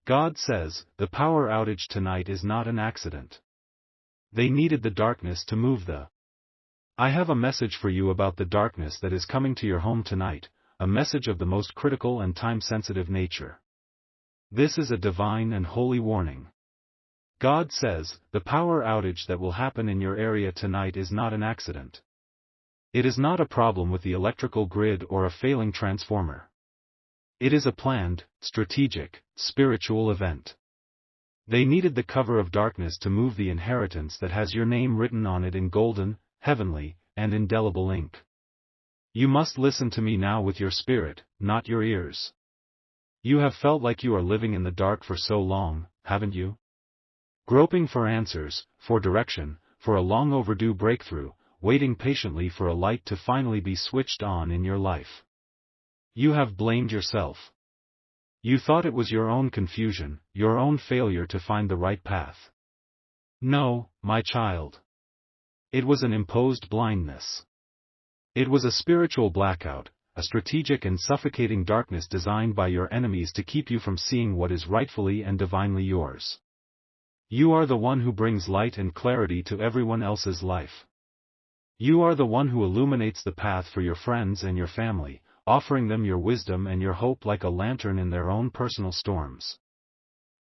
God says, the power outage tonight is not an accident. They needed the darkness to move the. I have a message for you about the darkness that is coming to your home tonight, a message of the most critical and time-sensitive nature. This is a divine and holy warning. God says, the power outage that will happen in your area tonight is not an accident. It is not a problem with the electrical grid or a failing transformer. It is a planned, strategic, spiritual event. They needed the cover of darkness to move the inheritance that has your name written on it in golden, heavenly, and indelible ink. You must listen to me now with your spirit, not your ears. You have felt like you are living in the dark for so long, haven't you? Groping for answers, for direction, for a long overdue breakthrough, waiting patiently for a light to finally be switched on in your life. You have blamed yourself. You thought it was your own confusion, your own failure to find the right path. No, my child. It was an imposed blindness. It was a spiritual blackout, a strategic and suffocating darkness designed by your enemies to keep you from seeing what is rightfully and divinely yours. You are the one who brings light and clarity to everyone else's life. You are the one who illuminates the path for your friends and your family, offering them your wisdom and your hope like a lantern in their own personal storms.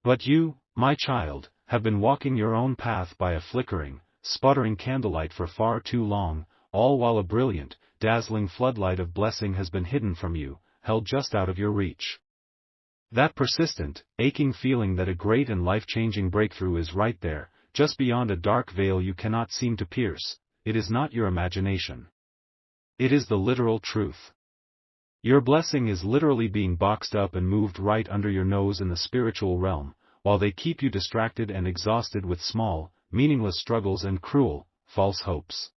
But you, my child, have been walking your own path by a flickering, sputtering candlelight for far too long, all while a brilliant, dazzling floodlight of blessing has been hidden from you, held just out of your reach. That persistent, aching feeling that a great and life-changing breakthrough is right there, just beyond a dark veil you cannot seem to pierce. It is not your imagination. It is the literal truth. Your blessing is literally being boxed up and moved right under your nose in the spiritual realm, while they keep you distracted and exhausted with small, meaningless struggles and cruel, false hopes.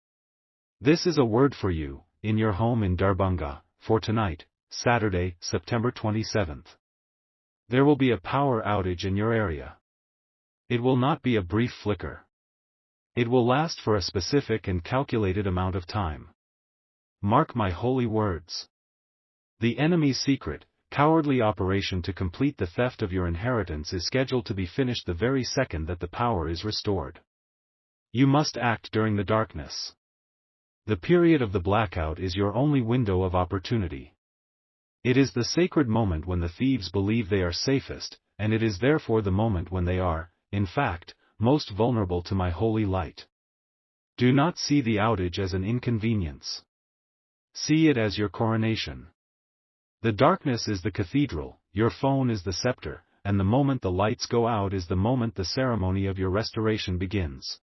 This is a word for you, in your home in Darbhanga, for tonight, Saturday, September 27th. There will be a power outage in your area. It will not be a brief flicker. It will last for a specific and calculated amount of time. Mark my holy words. The enemy's secret, cowardly operation to complete the theft of your inheritance is scheduled to be finished the very second that the power is restored. You must act during the darkness. The period of the blackout is your only window of opportunity. It is the sacred moment when the thieves believe they are safest, and it is therefore the moment when they are, in fact, most vulnerable to my holy light. Do not see the outage as an inconvenience. See it as your coronation. The darkness is the cathedral, your phone is the scepter, and the moment the lights go out is the moment the ceremony of your restoration begins.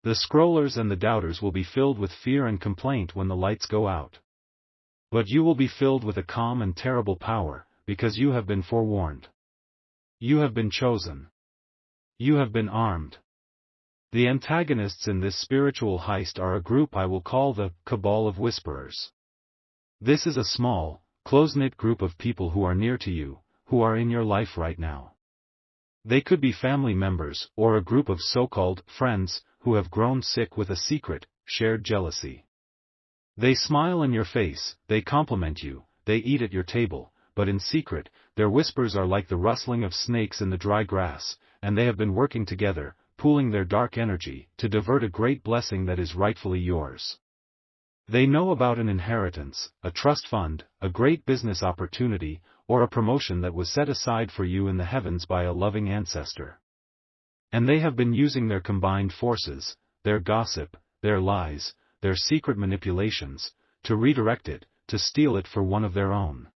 The scrollers and the doubters will be filled with fear and complaint when the lights go out. But you will be filled with a calm and terrible power, because you have been forewarned. You have been chosen. You have been armed. The antagonists in this spiritual heist are a group I will call the Cabal of Whisperers. This is a small, close-knit group of people who are near to you, who are in your life right now. They could be family members or a group of so-called friends who have grown sick with a secret, shared jealousy. They smile in your face, they compliment you, they eat at your table, but in secret, their whispers are like the rustling of snakes in the dry grass, and they have been working together, pooling their dark energy, to divert a great blessing that is rightfully yours. They know about an inheritance, a trust fund, a great business opportunity, or a promotion that was set aside for you in the heavens by a loving ancestor. And they have been using their combined forces, their gossip, their lies, their secret manipulations, to redirect it, to steal it for one of their own.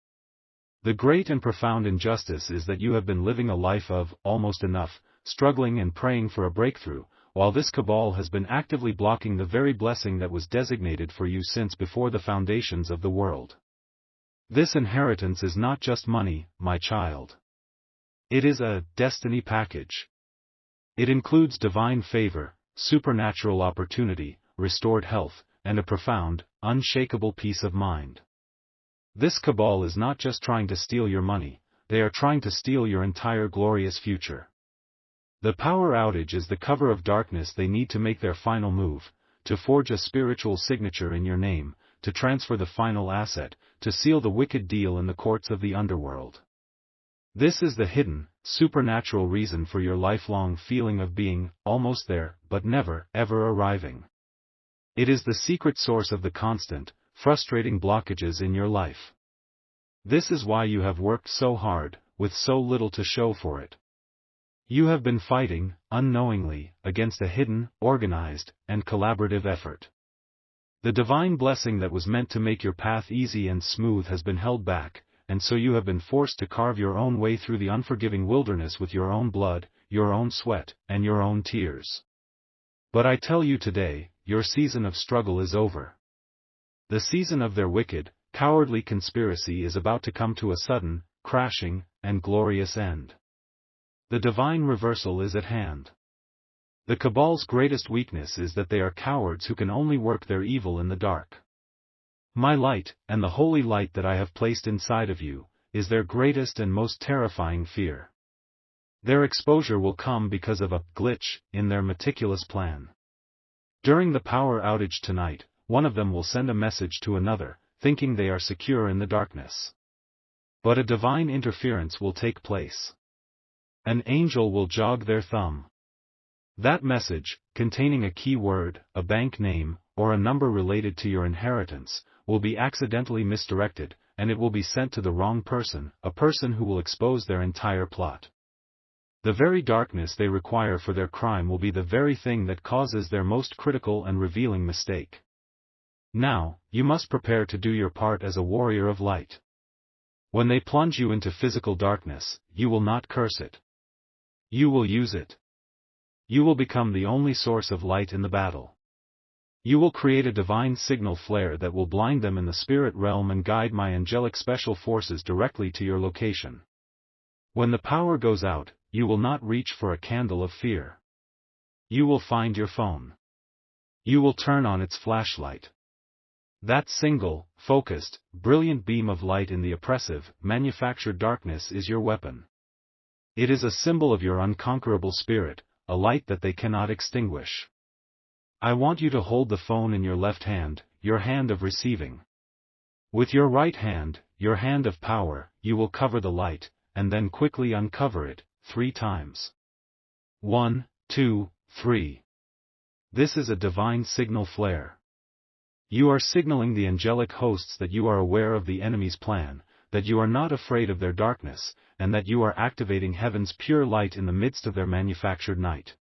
The great and profound injustice is that you have been living a life of almost enough, struggling and praying for a breakthrough, while this cabal has been actively blocking the very blessing that was designated for you since before the foundations of the world. This inheritance is not just money, my child. It is a destiny package. It includes divine favor, supernatural opportunity, restored health, and a profound, unshakable peace of mind. This cabal is not just trying to steal your money, they are trying to steal your entire glorious future. The power outage is the cover of darkness they need to make their final move, to forge a spiritual signature in your name, to transfer the final asset, to seal the wicked deal in the courts of the underworld. This is the hidden, supernatural reason for your lifelong feeling of being almost there, but never, ever arriving. It is the secret source of the constant, frustrating blockages in your life. This is why you have worked so hard, with so little to show for it. You have been fighting, unknowingly, against a hidden, organized, and collaborative effort. The divine blessing that was meant to make your path easy and smooth has been held back, and so you have been forced to carve your own way through the unforgiving wilderness with your own blood, your own sweat, and your own tears. But I tell you today, your season of struggle is over. The season of their wicked, cowardly conspiracy is about to come to a sudden, crashing, and glorious end. The divine reversal is at hand. The cabal's greatest weakness is that they are cowards who can only work their evil in the dark. My light, and the holy light that I have placed inside of you, is their greatest and most terrifying fear. Their exposure will come because of a glitch in their meticulous plan. During the power outage tonight, one of them will send a message to another, thinking they are secure in the darkness. But a divine interference will take place. An angel will jog their thumb. That message, containing a key word, a bank name, or a number related to your inheritance, will be accidentally misdirected, and it will be sent to the wrong person, a person who will expose their entire plot. The very darkness they require for their crime will be the very thing that causes their most critical and revealing mistake. Now, you must prepare to do your part as a warrior of light. When they plunge you into physical darkness, you will not curse it. You will use it. You will become the only source of light in the battle. You will create a divine signal flare that will blind them in the spirit realm and guide my angelic special forces directly to your location. When the power goes out, you will not reach for a candle of fear. You will find your phone. You will turn on its flashlight. That single, focused, brilliant beam of light in the oppressive, manufactured darkness is your weapon. It is a symbol of your unconquerable spirit, a light that they cannot extinguish. I want you to hold the phone in your left hand, your hand of receiving. With your right hand, your hand of power, you will cover the light, and then quickly uncover it, 3 times. 1, 2, 3. This is a divine signal flare. You are signaling the angelic hosts that you are aware of the enemy's plan, that you are not afraid of their darkness, and that you are activating heaven's pure light in the midst of their manufactured night.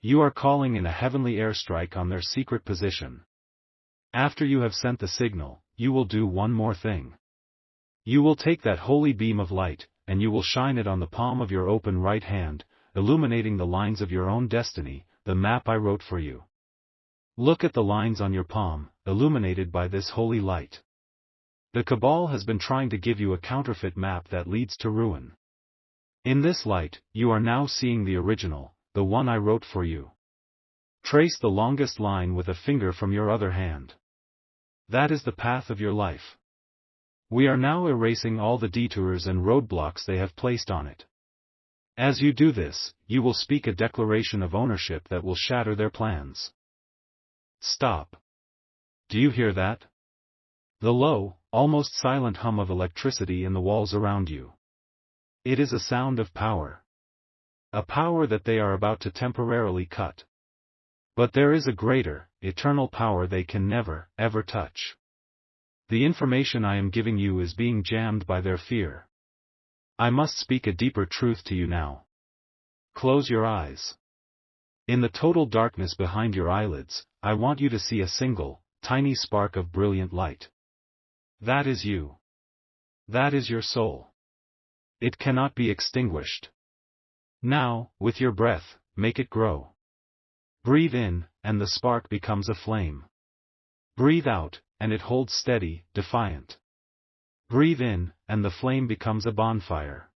You are calling in a heavenly airstrike on their secret position. After you have sent the signal, you will do one more thing. You will take that holy beam of light, and you will shine it on the palm of your open right hand, illuminating the lines of your own destiny, the map I wrote for you. Look at the lines on your palm, illuminated by this holy light. The cabal has been trying to give you a counterfeit map that leads to ruin. In this light, you are now seeing the original, the one I wrote for you. Trace the longest line with a finger from your other hand. That is the path of your life. We are now erasing all the detours and roadblocks they have placed on it. As you do this, you will speak a declaration of ownership that will shatter their plans. Stop. Do you hear that? The low, almost silent hum of electricity in the walls around you. It is a sound of power. A power that they are about to temporarily cut. But there is a greater, eternal power they can never, ever touch. The information I am giving you is being jammed by their fear. I must speak a deeper truth to you now. Close your eyes. In the total darkness behind your eyelids, I want you to see a single, tiny spark of brilliant light. That is you. That is your soul. It cannot be extinguished. Now, with your breath, make it grow. Breathe in, and the spark becomes a flame. Breathe out, and it holds steady, defiant. Breathe in, and the flame becomes a bonfire.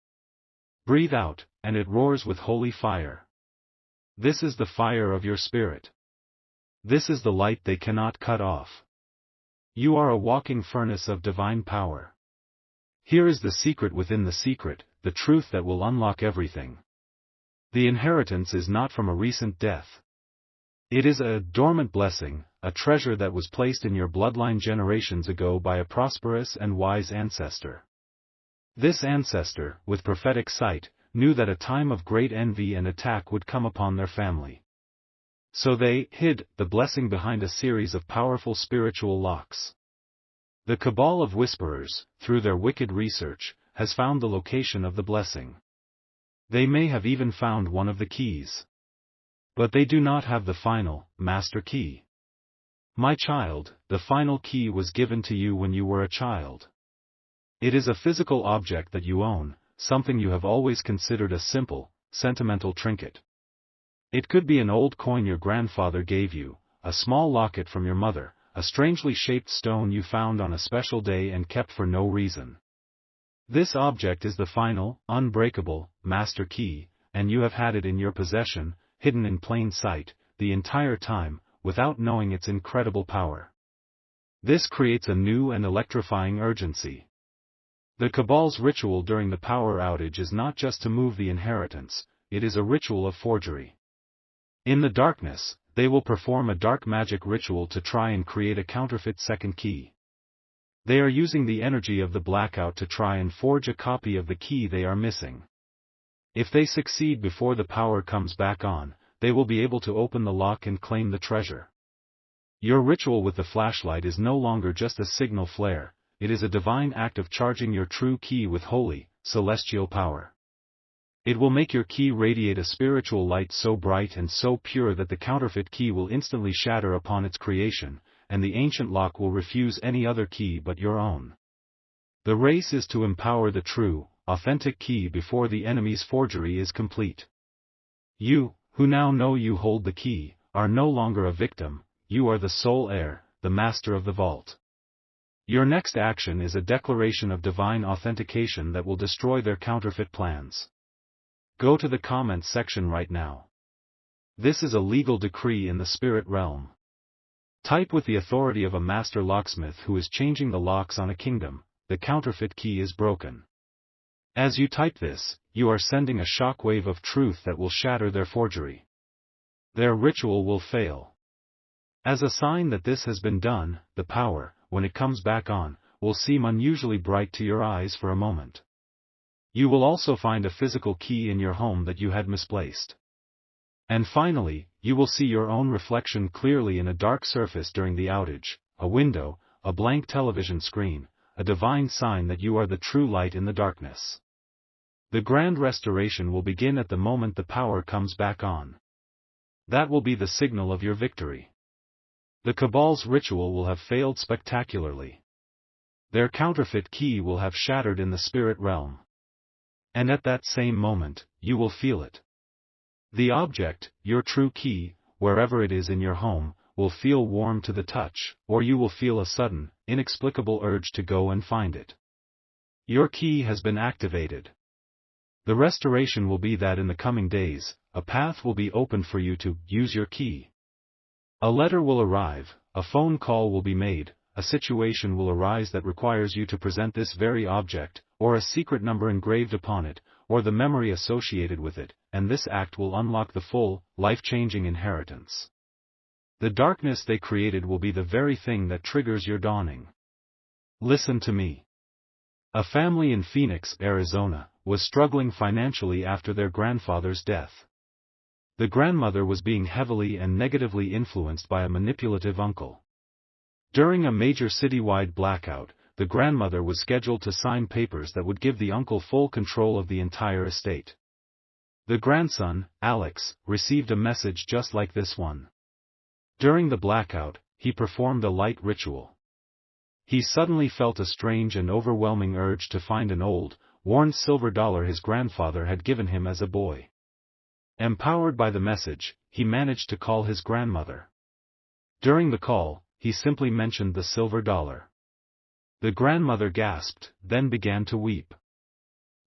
Breathe out, and it roars with holy fire. This is the fire of your spirit. This is the light they cannot cut off. You are a walking furnace of divine power. Here is the secret within the secret, the truth that will unlock everything. The inheritance is not from a recent death. It is a dormant blessing, a treasure that was placed in your bloodline generations ago by a prosperous and wise ancestor. This ancestor, with prophetic sight, knew that a time of great envy and attack would come upon their family. So they hid the blessing behind a series of powerful spiritual locks. The cabal of whisperers, through their wicked research, has found the location of the blessing. They may have even found one of the keys. But they do not have the final, master key. My child, the final key was given to you when you were a child. It is a physical object that you own, something you have always considered a simple, sentimental trinket. It could be an old coin your grandfather gave you, a small locket from your mother, a strangely shaped stone you found on a special day and kept for no reason. This object is the final, unbreakable, master key, and you have had it in your possession, hidden in plain sight, the entire time, without knowing its incredible power. This creates a new and electrifying urgency. The cabal's ritual during the power outage is not just to move the inheritance, it is a ritual of forgery. In the darkness, they will perform a dark magic ritual to try and create a counterfeit second key. They are using the energy of the blackout to try and forge a copy of the key they are missing. If they succeed before the power comes back on, they will be able to open the lock and claim the treasure. Your ritual with the flashlight is no longer just a signal flare, it is a divine act of charging your true key with holy, celestial power. It will make your key radiate a spiritual light so bright and so pure that the counterfeit key will instantly shatter upon its creation, and the ancient lock will refuse any other key but your own. The race is to empower the true, authentic key before the enemy's forgery is complete. You, who now know you hold the key, are no longer a victim, you are the sole heir, the master of the vault. Your next action is a declaration of divine authentication that will destroy their counterfeit plans. Go to the comments section right now. This is a legal decree in the spirit realm. Type with the authority of a master locksmith who is changing the locks on a kingdom, the counterfeit key is broken. As you type this, you are sending a shockwave of truth that will shatter their forgery. Their ritual will fail. As a sign that this has been done, the power, when it comes back on, will seem unusually bright to your eyes for a moment. You will also find a physical key in your home that you had misplaced. And finally, you will see your own reflection clearly in a dark surface during the outage, a window, a blank television screen, a divine sign that you are the true light in the darkness. The grand restoration will begin at the moment the power comes back on. That will be the signal of your victory. The cabal's ritual will have failed spectacularly. Their counterfeit key will have shattered in the spirit realm. And at that same moment, you will feel it. The object, your true key, wherever it is in your home, will feel warm to the touch, or you will feel a sudden, inexplicable urge to go and find it. Your key has been activated. The restoration will be that in the coming days, a path will be opened for you to use your key. A letter will arrive, a phone call will be made, a situation will arise that requires you to present this very object, or a secret number engraved upon it, or the memory associated with it, and this act will unlock the full, life-changing inheritance. The darkness they created will be the very thing that triggers your dawning. Listen to me. A family in Phoenix, Arizona, was struggling financially after their grandfather's death. The grandmother was being heavily and negatively influenced by a manipulative uncle. During a major citywide blackout, the grandmother was scheduled to sign papers that would give the uncle full control of the entire estate. The grandson, Alex, received a message just like this one. During the blackout, he performed a light ritual. He suddenly felt a strange and overwhelming urge to find an old, worn silver dollar his grandfather had given him as a boy. Empowered by the message, he managed to call his grandmother. During the call, he simply mentioned the silver dollar. The grandmother gasped, then began to weep.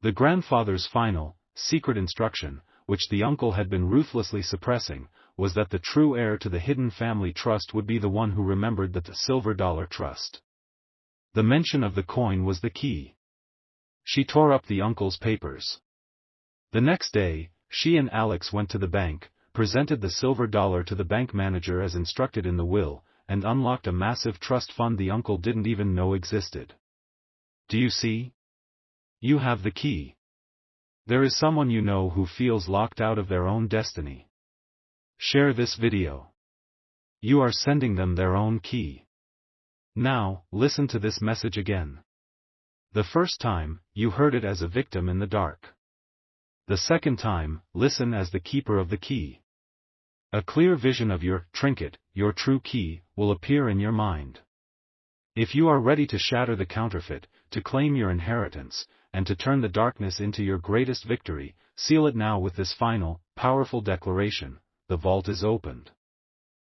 The grandfather's final, secret instruction, which the uncle had been ruthlessly suppressing, was that the true heir to the hidden family trust would be the one who remembered the silver dollar trust. The mention of the coin was the key. She tore up the uncle's papers. The next day, she and Alex went to the bank, presented the silver dollar to the bank manager as instructed in the will, and unlocked a massive trust fund the uncle didn't even know existed. Do you see? You have the key. There is someone you know who feels locked out of their own destiny. Share this video. You are sending them their own key. Now, listen to this message again. The first time, you heard it as a victim in the dark. The second time, listen as the keeper of the key. A clear vision of your trinket, your true key, will appear in your mind. If you are ready to shatter the counterfeit, to claim your inheritance, and to turn the darkness into your greatest victory, seal it now with this final, powerful declaration: the vault is opened.